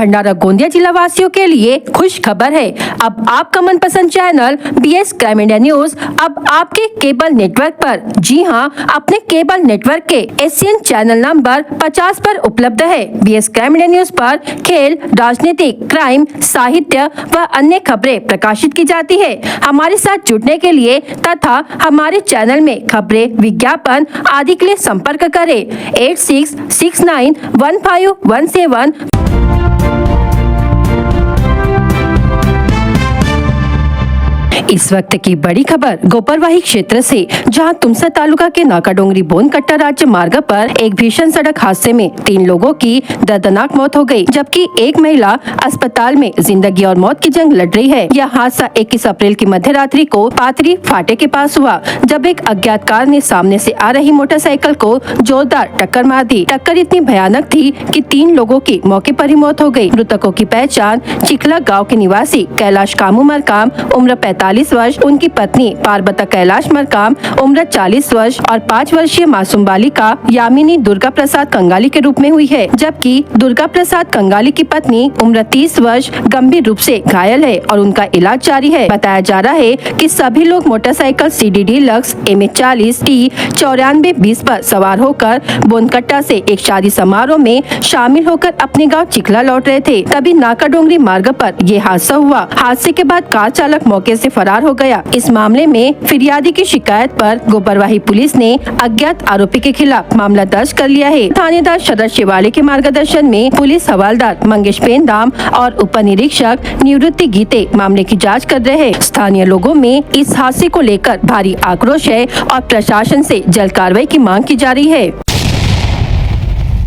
भंडारा गोंदिया जिला वासियों के लिए खुश खबर है। अब आपका मनपसंद channel BS crime India news अब आपके केबल नेटवर्क पर, जी हां, अपने केबल नेटवर्क के एशियन चैनल नंबर 50 पर उपलब्ध है। BS क्राइम इंडिया न्यूज पर खेल, राजनीतिक, क्राइम, साहित्य व अन्य खबरें प्रकाशित की जाती है। हमारे साथ जुड़ने के लिए तथा हमारे चैनल में खबरें, विज्ञापन आदि के लिए संपर्क करें 86691517। इस वक्त की बड़ी खबर गोपरवाही क्षेत्र से, जहां तुमसा तालुका के नाकाडोंगरी बोनकट्टा राज्य मार्ग पर एक भीषण सड़क हादसे में 3 लोगों की दर्दनाक मौत हो गई, जबकि एक महिला अस्पताल में जिंदगी और मौत की जंग लड़ रही है। यह हादसा 21 अप्रैल की मध्य रात्रि को पाथरी फाटे के पास हुआ, जब एक अज्ञात कार ने सामने से आ रही मोटरसाइकिल को जोरदार टक्कर मार दी। टक्कर इतनी भयानक थी कि 3 लोगों की मौके पर ही मौत हो गई। मृतकों की पहचान चिखला गाँव के निवासी कैलाश कामू मरकाम उम्र 45 वर्ष, उनकी पत्नी पार्वता कैलाश मरकाम उम्र 40 वर्ष और 5 वर्षीय मासूम बालिका यामिनी दुर्गा प्रसाद कंगाली के रूप में हुई है, जबकि दुर्गा प्रसाद कंगाली की पत्नी उम्र 30 वर्ष गंभीर रूप से घायल है और उनका इलाज जारी है। बताया जा रहा है कि सभी लोग motorcycle CD deluxe MH40 T 9420 पर सवार होकर बोनकट्टा से एक शादी समारोह में शामिल होकर अपने गाँव चिखला लौट रहे थे। तभी नाकाडोंगरी मार्ग पर ये हादसा हुआ। हादसे के बाद कार चालक मौके से फरार हो गया। इस मामले में फिरियादी की शिकायत पर गोपरवाही पुलिस ने अज्ञात आरोपी के खिलाफ मामला दर्ज कर लिया है। थानेदार शरद शिवाले के मार्गदर्शन में पुलिस हवालदार मंगेश पेंदाम और उप निरीक्षक निवृत्ति गीते मामले की जांच कर रहे हैं। स्थानीय लोगों में इस हादसे को लेकर भारी आक्रोश है और प्रशासन से जल्द कार्रवाई की मांग की जा रही है।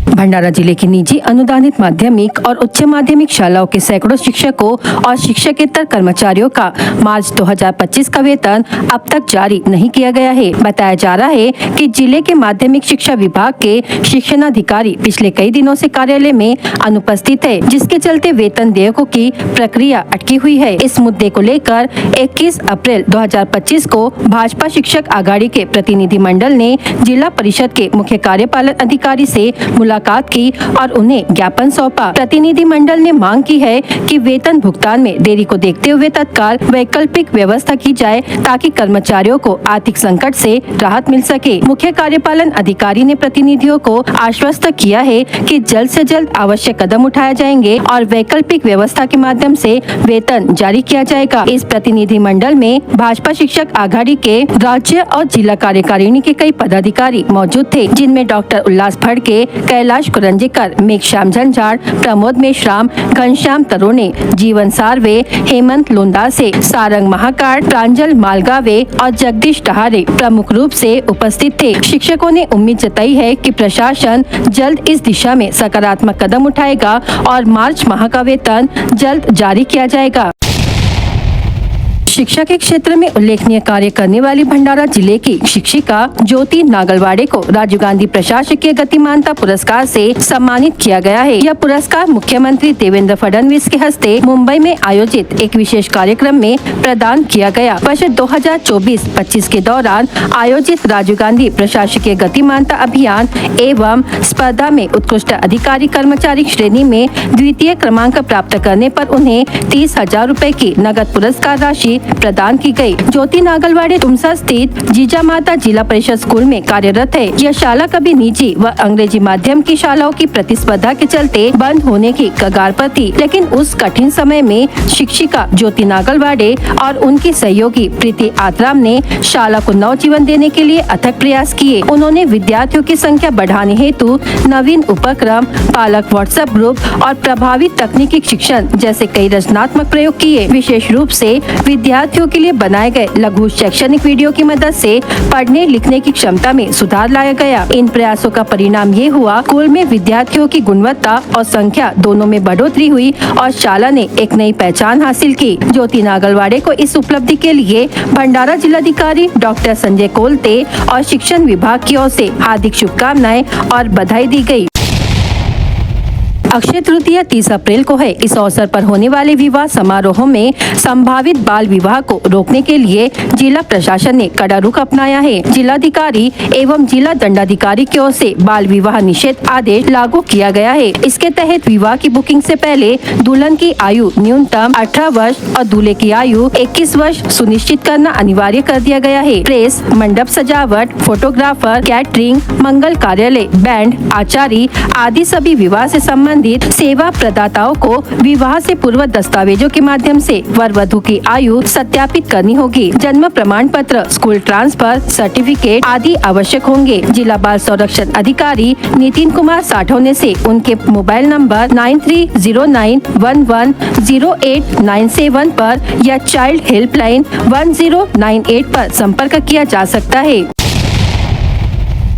भंडारा जिले की निजी अनुदानित माध्यमिक और उच्च माध्यमिक शालाओं के सैकड़ों शिक्षकों और शिक्षकेतर कर्मचारियों का मार्च 2025 का वेतन अब तक जारी नहीं किया गया है। बताया जा रहा है कि जिले के माध्यमिक शिक्षा विभाग के शिक्षणाधिकारी पिछले कई दिनों से कार्यालय में अनुपस्थित है, जिसके चलते वेतन देयकों की प्रक्रिया अटकी हुई है। इस मुद्दे को लेकर 21 अप्रैल 2025 को भाजपा शिक्षक आघाड़ी के प्रतिनिधि मंडल ने जिला परिषद के मुख्य कार्यपालन अधिकारी से मुलाकात की और उन्हें ज्ञापन सौंपा। प्रतिनिधि मंडल ने मांग की है कि वेतन भुगतान में देरी को देखते हुए तत्काल वैकल्पिक व्यवस्था की जाए, ताकि कर्मचारियों को आर्थिक संकट से राहत मिल सके। मुख्य कार्यपालन अधिकारी ने प्रतिनिधियों को आश्वस्त किया है कि जल्द से जल्द आवश्यक कदम उठाए जाएंगे और वैकल्पिक व्यवस्था के माध्यम से वेतन जारी किया जाएगा। इस प्रतिनिधि मंडल में भाजपा शिक्षक आघाड़ी के राज्य और जिला कार्यकारिणी के कई पदाधिकारी मौजूद थे, जिनमें डॉक्टर उल्लास फड़के, कैलाश कुरंजीकर, मेघश्याम झंझाड़, प्रमोद मेश्राम, घनश्याम तरोने, जीवन सार्वे, हेमंत लोंदासे, सारंग महाकाड़, प्रांजल मालगावे और जगदीश टहारे प्रमुख रूप से उपस्थित थे। शिक्षकों ने उम्मीद जताई है कि प्रशासन जल्द इस दिशा में सकारात्मक कदम उठाएगा और मार्च माह का वेतन जल्द जारी किया जाएगा। शिक्षा के क्षेत्र में उल्लेखनीय कार्य करने वाली भंडारा जिले की शिक्षिका ज्योति नागलवाड़े को राजीव गांधी प्रशासकीय गतिमानता पुरस्कार से सम्मानित किया गया है। यह पुरस्कार मुख्यमंत्री देवेंद्र फडणवीस के हस्ते मुंबई में आयोजित एक विशेष कार्यक्रम में प्रदान किया गया। वर्ष 2024-25 के दौरान आयोजित राजीव गांधी प्रशासकीय गतिमानता अभियान एवं स्पर्धा में उत्कृष्ट अधिकारी कर्मचारी श्रेणी में द्वितीय क्रमांक प्राप्त करने पर उन्हें 30,000 रूपए की नगद पुरस्कार राशि प्रदान की गई। ज्योति नागलवाड़े तुमसा स्थित जीजा माता जिला परिषद स्कूल में कार्यरत है। यह शाला कभी निजी व अंग्रेजी माध्यम की शालाओं की प्रतिस्पर्धा के चलते बंद होने की कगार पर थी, लेकिन उस कठिन समय में शिक्षिका ज्योति नागलवाड़े और उनकी सहयोगी प्रीति आतराम ने शाला को नवजीवन देने के लिए अथक प्रयास किए। उन्होंने विद्यार्थियों की संख्या बढ़ाने हेतु नवीन उपक्रम, पालक व्हाट्सएप ग्रुप और प्रभावी तकनीकी शिक्षण जैसे कई रचनात्मक प्रयोग किए। विशेष रूप से विद्यार्थियों के लिए बनाए गए लघु शैक्षणिक वीडियो की मदद से पढ़ने लिखने की क्षमता में सुधार लाया गया। इन प्रयासों का परिणाम ये हुआ, स्कूल में विद्यार्थियों की गुणवत्ता और संख्या दोनों में बढ़ोतरी हुई और शाला ने एक नई पहचान हासिल की। ज्योति नागलवाड़े को इस उपलब्धि के लिए भंडारा जिलाधिकारी डॉक्टर संजय कोलते और शिक्षण विभाग की ओर से हार्दिक शुभकामनाएं और बधाई दी गयी। अक्षय तृतीया 30 अप्रैल को है। इस अवसर पर होने वाले विवाह समारोहों में संभावित बाल विवाह को रोकने के लिए जिला प्रशासन ने कड़ा रुख अपनाया है। जिलाधिकारी एवं जिला दंडाधिकारी की ओर से बाल विवाह निषेध आदेश लागू किया गया है। इसके तहत विवाह की बुकिंग से पहले दुल्हन की आयु न्यूनतम 18 वर्ष और दूल्हे की आयु 21 वर्ष सुनिश्चित करना अनिवार्य कर दिया गया है। प्रेस, मंडप सजावट, फोटोग्राफर, कैटरिंग, मंगल कार्यालय, बैंड, आचारी आदि सभी विवाह से संबंधित सेवा प्रदाताओं को विवाह से पूर्व दस्तावेजों के माध्यम से वर वधु की आयु सत्यापित करनी होगी। जन्म प्रमाण पत्र, स्कूल ट्रांसफर सर्टिफिकेट आदि आवश्यक होंगे। जिला बाल संरक्षण अधिकारी नितिन कुमार साठौने से उनके मोबाइल नंबर 9309110897 पर या चाइल्ड हेल्पलाइन 1098 पर संपर्क किया जा सकता है।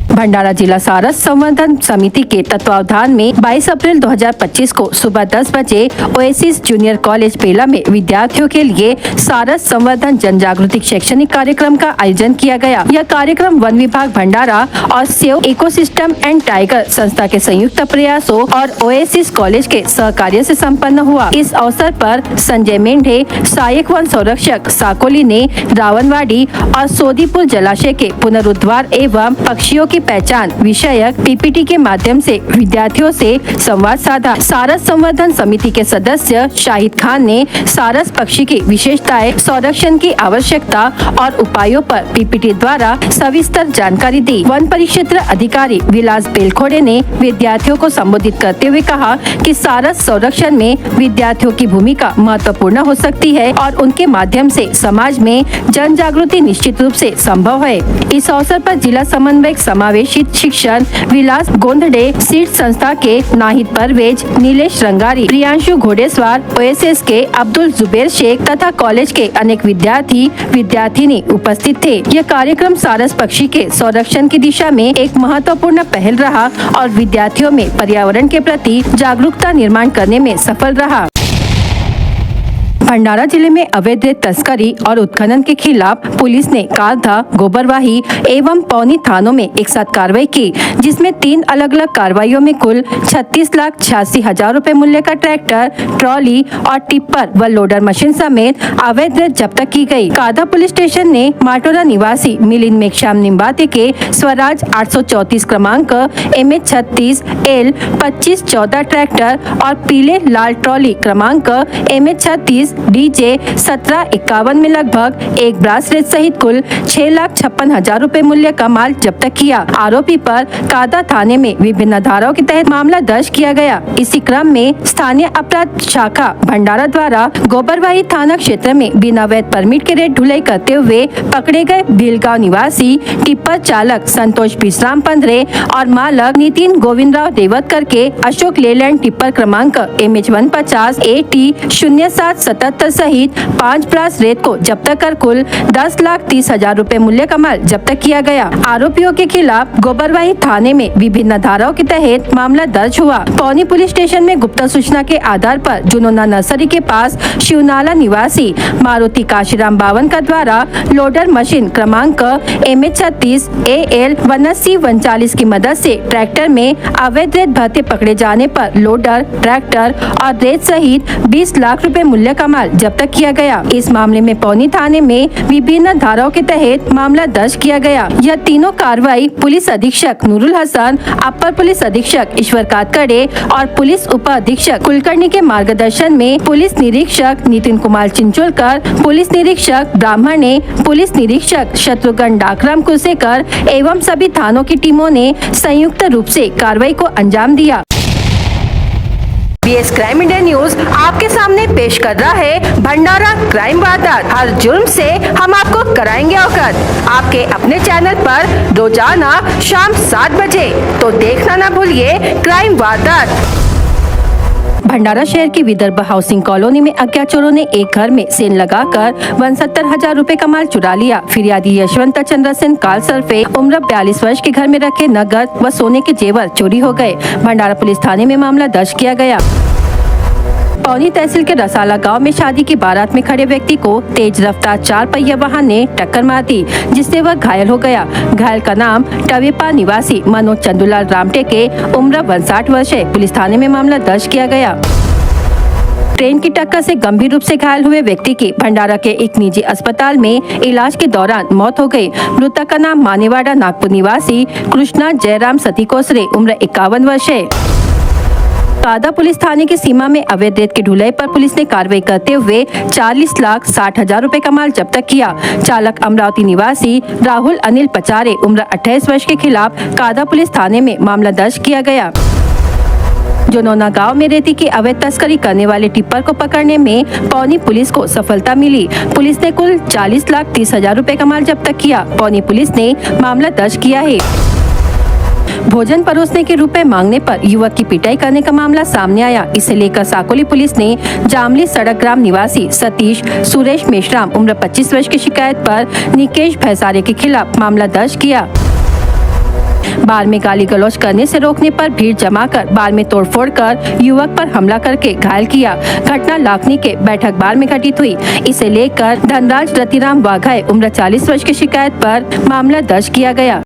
भंडारा जिला सारस संवर्धन समिति के तत्वावधान में 22 अप्रैल 2025 को सुबह 10 बजे ओएसिस जूनियर कॉलेज पेला में विद्यार्थियों के लिए सारस संवर्धन जन जागृति शैक्षणिक कार्यक्रम का आयोजन किया गया। यह कार्यक्रम वन विभाग भंडारा और सेव इकोसिस्टम एंड टाइगर संस्था के संयुक्त प्रयासों और ओएसिस कॉलेज के सहकार्य से संपन्न हुआ। इस अवसर पर संजय मेंढे, सहायक वन संरक्षक साकोली ने रावणवाड़ी और सोदीपुर जलाशय के पुनरुद्धार एवं पक्षियों की पहचान विषयक पीपीटी के माध्यम से विद्यार्थियों से संवाद साधा। सारस संवर्धन समिति के सदस्य शाहिद खान ने सारस पक्षी की विशेषताएं, संरक्षण की आवश्यकता और उपायों पर पीपीटी द्वारा सविस्तर जानकारी दी। वन परिक्षेत्र अधिकारी विलास बेलखोड़े ने विद्यार्थियों को संबोधित करते हुए कहा कि सारस संरक्षण में विद्यार्थियों की भूमिका महत्वपूर्ण हो सकती है और उनके माध्यम से समाज में जन जागृति निश्चित रूप से संभव है। इस अवसर पर जिला समन्वयक समावेशित शिक्षण विलास गोंधड़े, सीड संस्था के नाहिद परवेज, नीलेश रंगारी, प्रियांशु घोडेस्वार, ओएसएस के अब्दुल जुबेर शेख तथा कॉलेज के अनेक विद्यार्थी विद्यार्थिनी उपस्थित थे। यह कार्यक्रम सारस पक्षी के संरक्षण की दिशा में एक महत्वपूर्ण पहल रहा और विद्यार्थियों में पर्यावरण के प्रति जागरूकता निर्माण करने में सफल रहा। भंडारा जिले में अवैध तस्करी और उत्खनन के खिलाफ पुलिस ने कालधा, गोबरवाही एवं पौनी थानों में एक साथ कार्रवाई की, जिसमें 3 अलग अलग कार्रवाइयों में कुल 36,86,000 रुपए मूल्य का ट्रैक्टर, ट्रॉली और टिप्पर व लोडर मशीन समेत अवैध जब्त की गई। कालधा पुलिस स्टेशन ने माटोरा निवासी मिलिंद मेघश्याम निम्बाते के स्वराज 834 क्रमांक MH36 L 2514 ट्रैक्टर और पीले लाल ट्रॉली क्रमांक MH36 DJ 1751 में लगभग एक ब्रासलेट सहित कुल 6,56,000 रुपए मूल्य का माल जब्त किया। आरोपी पर कादा थाने में विभिन्न धाराओं के तहत मामला दर्ज किया गया। इसी क्रम में स्थानीय अपराध शाखा भंडारा द्वारा गोबरवाही थाना क्षेत्र में बिना वैध परमिट के रेट ढुलाई करते हुए पकड़े गए भीलगांव निवासी टिप्पर चालक संतोष विश्राम पंद्रे और मालक नितिन गोविंदराव रेवतकर के अशोक लेलैंड टिप्पर क्रमांक MH150 AT 0777 सहित 5 ब्रास रेत को जब्त कर कुल 10,30,000 रुपए मूल्य का माल जब्त किया गया। आरोपियों के खिलाफ गोबरवाही थाने में विभिन्न धाराओं के तहत मामला दर्ज हुआ। पौनी पुलिस स्टेशन में गुप्त सूचना के आधार पर जुनोना नर्सरी के पास शिवनाला निवासी मारुति काशीराम बावन का द्वारा लोडर मशीन क्रमांक MH36 AL 7939 की मदद से ट्रैक्टर में अवैध रेत भरते पकड़े जाने पर लोडर, ट्रैक्टर और रेत सहित 20 लाख रुपए मूल्य का माल जब्त किया गया। इस मामले में पौनी थाने में विभिन्न धाराओं के तहत मामला दर्ज किया गया। यह तीनों कार्रवाई पुलिस अधीक्षक नूरुल हसन, अपर पुलिस अधीक्षक ईश्वर कातकड़े और पुलिस उप अधीक्षक कुलकर्णी के मार्गदर्शन में पुलिस निरीक्षक नितिन कुमार चिंचोलकर, पुलिस निरीक्षक ब्राह्मणे, पुलिस निरीक्षक शत्रुघ्न डाकराम कुसेकर एवं सभी थानों की टीमों ने संयुक्त रूप से कार्रवाई को अंजाम दिया। BS क्राइम इंडिया न्यूज आपके सामने पेश कर रहा है भंडारा क्राइम वारदात। हर जुर्म से हम आपको कराएंगे अवगत। आपके अपने चैनल पर रोजाना शाम 7 बजे, तो देखना ना भूलिए क्राइम वारदात। भंडारा शहर के विदर्भ हाउसिंग कॉलोनी में अज्ञात चोरों ने एक घर में सेन लगाकर 69,000 रुपए का माल चुरा लिया। फिरियादी यशवंत चंद्र सेन काल सरफे उम्र 42 वर्ष के घर में रखे नगद व सोने के जेवर चोरी हो गए। भंडारा पुलिस थाने में मामला दर्ज किया गया। पौनी तहसील के रसाला गांव में शादी की बारात में खड़े व्यक्ति को तेज रफ्तार 4 पहिया वाहन ने टक्कर मार दी, जिससे वह घायल हो गया। घायल का नाम टवेपा निवासी मनोज चंदूलाल रामटे के उम्र 59 वर्ष है। पुलिस थाने में मामला दर्ज किया गया। ट्रेन की टक्कर से गंभीर रूप से घायल हुए व्यक्ति की भंडारा के एक निजी अस्पताल में इलाज के दौरान मौत हो गई। मृतक का नाम मानेवाड़ा नागपुर निवासी कृष्णा जयराम सती कोसरे उम्र 51 वर्ष है। कादा पुलिस थाने की सीमा में अवैध रेत के ढुलाई पर पुलिस ने कार्रवाई करते हुए 40,60,000 रुपए का माल जब्त किया। चालक अमरावती निवासी राहुल अनिल पचारे उम्र 28 वर्ष के खिलाफ कादा पुलिस थाने में मामला दर्ज किया गया। जोनोना गांव में रेती की अवैध तस्करी करने वाले टिप्पर को पकड़ने में पौनी पुलिस को सफलता मिली। पुलिस ने कुल 40,30,000 रुपए का माल जब्त किया। पौनी पुलिस ने मामला दर्ज किया है। भोजन परोसने के रुपए मांगने पर युवक की पिटाई करने का मामला सामने आया। इसे लेकर साकोली पुलिस ने जामली सड़क ग्राम निवासी सतीश सुरेश मेश्राम उम्र 25 वर्ष की शिकायत पर निकेश भैसारे के खिलाफ मामला दर्ज किया। बार में गाली गलौज करने से रोकने पर भीड़ जमाकर बार में तोड़फोड़ कर युवक पर हमला करके घायल किया। घटना लाखनी के बैठक बार में घटित हुई। इसे लेकर धनराज रतिराम वाघाई उम्र 40 वर्ष की शिकायत पर मामला दर्ज किया गया।